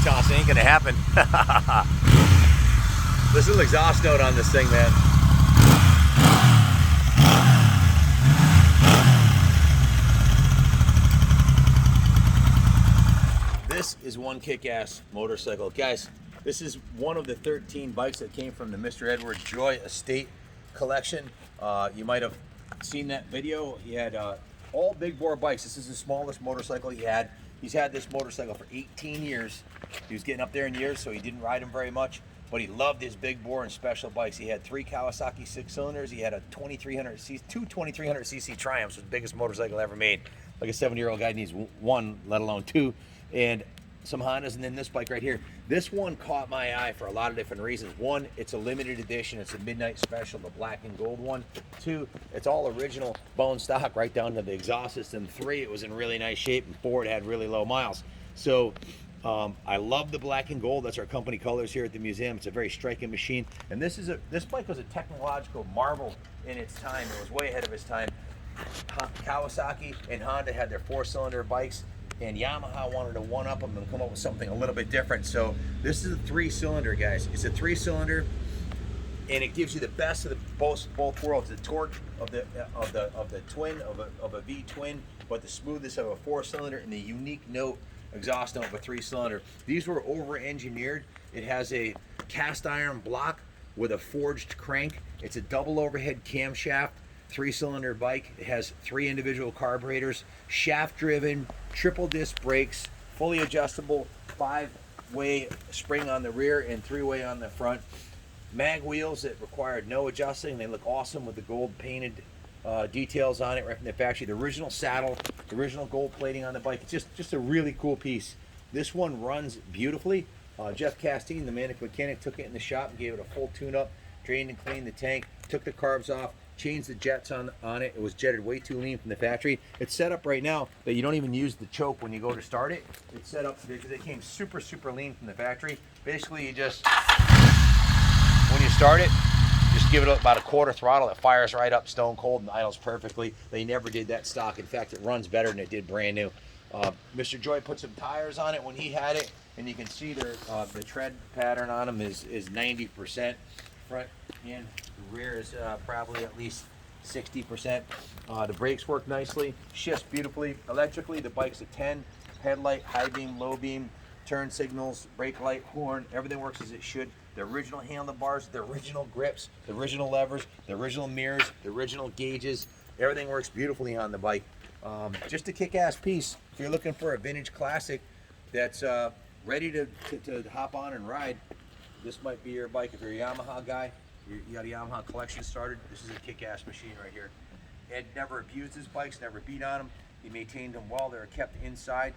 toss. Ain't gonna happen. This little exhaust note on this thing, man. This is one kick-ass motorcycle. Guys, this is one of the 13 bikes that came from the Mr. Edward Joy Estate collection. You might have seen that video. He had all big bore bikes. This is the smallest motorcycle he had. He's had this motorcycle for 18 years. He was getting up there in years, so he didn't ride them very much, but he loved his big bore and special bikes. He had 3 Kawasaki 6-cylinders. He had a 2300cc, two 2300cc Triumphs, the biggest motorcycle ever made. Like a 70-year-old guy needs one, let alone 2. And some Hondas, and then this bike right here. This one caught my eye for a lot of different reasons. One, it's a limited edition. It's a midnight special, the black and gold one. 2, it's all original bone stock right down to the exhaust system. 3, it was in really nice shape. And 4, it had really low miles. So I love the black and gold. That's our company colors here at the museum. It's a very striking machine. And this bike was a technological marvel in its time. It was way ahead of its time. Kawasaki and Honda had their 4-cylinder bikes, and Yamaha wanted to one-up them and come up with something a little bit different. So this is a 3-cylinder, guys. It's a 3-cylinder, and it gives you the best of both worlds. The torque of the twin of a V twin, but the smoothness of a 4-cylinder, and the unique note exhaust note of a 3-cylinder. These were over-engineered. It has a cast iron block with a forged crank. It's a double overhead camshaft 3-cylinder bike. It has 3 individual carburetors, shaft-driven, triple disc brakes, fully adjustable 5-way spring on the rear and 3-way on the front. Mag wheels that required no adjusting. They look awesome with the gold painted details on it right from the factory. The original saddle, the original gold plating on the bike. It's just a really cool piece. This one runs beautifully. Jeff Castine, the mechanic, took it in the shop and gave it a full tune-up, drained and cleaned the tank, took the carbs off, changed the jets on it. It was jetted way too lean from the factory. It's set up right now that you don't even use the choke when you go to start it. It's set up because it came super lean from the factory. Basically, you just, when you start it, just give it about a quarter throttle. It fires right up stone cold and idles perfectly. They never did that stock. In fact, it runs better than it did brand new. Mr. Joy put some tires on it when he had it, and you can see the tread pattern on them is 90%. Front and the rear is probably at least 60%. The brakes work nicely, shifts beautifully. Electrically, the bike's a 10. Headlight, high beam, low beam, turn signals, brake light, horn, everything works as it should. The original handlebars, the original grips, the original levers, the original mirrors, the original gauges, everything works beautifully on the bike. Just a kick-ass piece. If you're looking for a vintage classic that's ready to hop on and ride, this might be your bike. If you're a Yamaha guy, you got a Yamaha collection started, this is a kick-ass machine right here. Ed never abused his bikes, never beat on them. He maintained them well. They're kept inside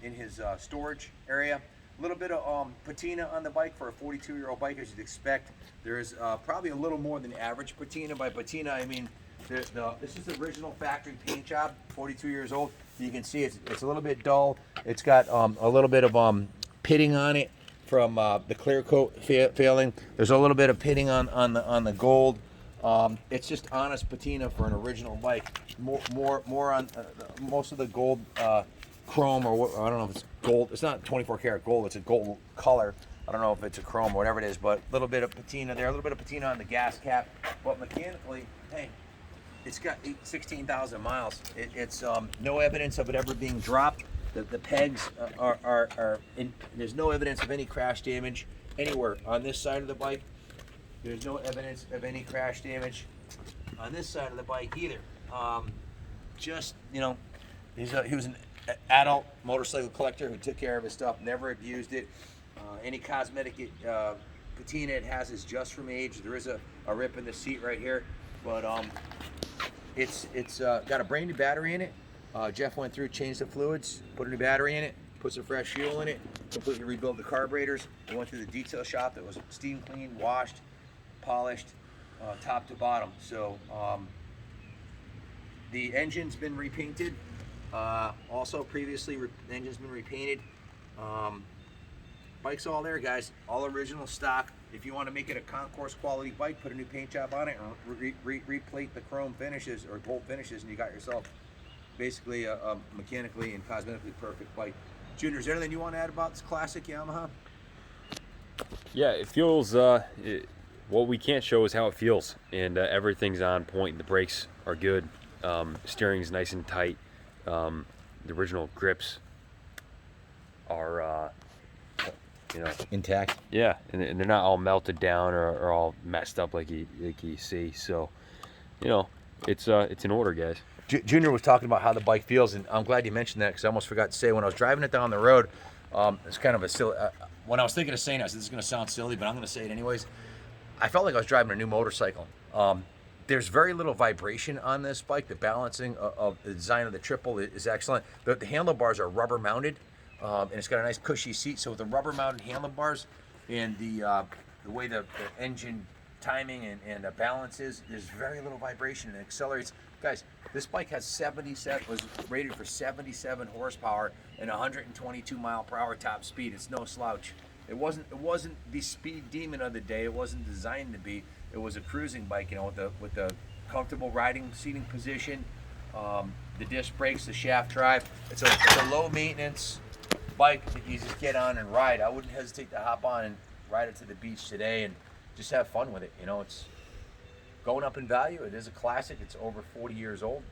in his storage area. A little bit of patina on the bike for a 42-year-old bike, as you'd expect. There's probably a little more than average patina. By patina, I mean this is the original factory paint job, 42 years old. You can see it's a little bit dull. It's got a little bit of pitting on it from the clear coat failing. There's a little bit of pitting on the gold. It's just honest patina for an original bike. More on most of the gold chrome, or I don't know if it's gold. It's not 24 karat gold. It's a gold color. I don't know if it's a chrome or whatever it is, but a little bit of patina there, a little bit of patina on the gas cap. But mechanically, hey, it's got 16,000 miles. It's no evidence of it ever being dropped. The pegs are in, there's no evidence of any crash damage anywhere on this side of the bike. There's no evidence of any crash damage on this side of the bike either. Just, you know, he was an adult motorcycle collector who took care of his stuff, never abused it. Any cosmetic patina it has is just from age. There is a rip in the seat right here, but it's got a brand new battery in it. Jeff went through, changed the fluids, put a new battery in it, put some fresh fuel in it, completely rebuilt the carburetors. We went through the detail shop that was steam cleaned, washed, polished, top to bottom. So the engine's been repainted. Also previously, the engine's been repainted. Bike's all there, guys. All original stock. If you want to make it a concourse quality bike, put a new paint job on it, or replate the chrome finishes or gold finishes, and you got yourself basically a mechanically and cosmetically perfect bike. Junior, is there anything you want to add about this classic Yamaha? Yeah, it feels, what we can't show is how it feels, and everything's on point. The brakes are good, steering's nice and tight, the original grips are, Intact. yeah, and they're not all melted down or all messed up like you see. So, it's in order, guys. Junior was talking about how the bike feels, and I'm glad you mentioned that because I almost forgot to say when I was driving it down the road, it's kind of a silly. When I was thinking of saying it, I said this is going to sound silly, but I'm going to say it anyways. I felt like I was driving a new motorcycle. There's very little vibration on this bike. The balancing of the design of the triple is excellent. The handlebars are rubber mounted, and it's got a nice cushy seat. So with the rubber mounted handlebars and the way the engine timing and balance is, there's very little vibration and it accelerates. Guys, this bike was rated for 77 horsepower and 122 mile/hour top speed. It's no slouch. It wasn't the speed demon of the day. It wasn't designed to be. It was a cruising bike, with the comfortable riding seating position, the disc brakes, the shaft drive. It's a low maintenance bike that you just get on and ride. I wouldn't hesitate to hop on and ride it to the beach today and just have fun with it. It's going up in value. It is a classic. It's over 40 years old.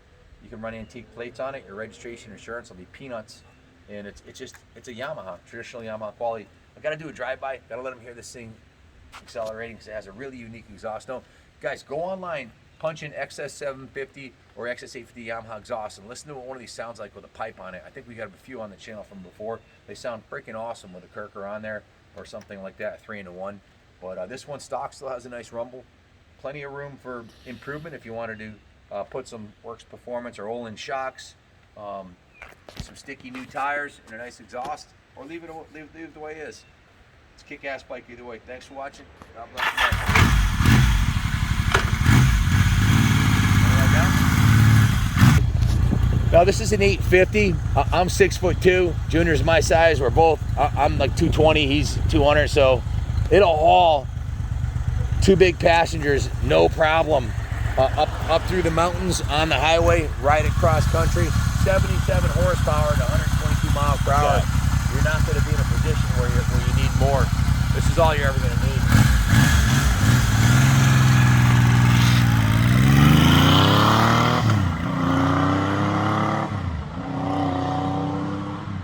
You can run antique plates on it. Your registration insurance will be peanuts. And it's a Yamaha, traditional Yamaha quality. I got to do a drive-by. Got to let them hear this thing accelerating because it has a really unique exhaust note. Guys, go online, punch in XS750 or XS850 Yamaha exhaust and listen to what one of these sounds like with a pipe on it. I think we got a few on the channel from before. They sound freaking awesome with a Kirker on there or something like that, 3-in-1. But this one stock still has a nice rumble. Plenty of room for improvement if you wanted to put some Works Performance or Olin shocks, some sticky new tires, and a nice exhaust, or leave it the way it is. It's a kick-ass bike either way. Thanks for watching. God bless you. Now this is an 850. I'm 6'2". Junior's my size. We're both. I'm like 220. He's 200. So it'll haul 2 big passengers, no problem. Up through the mountains on the highway, ride it cross country. 77 horsepower to 122 miles per hour. You're not going to be in a position where you need more. This is all you're ever going to need.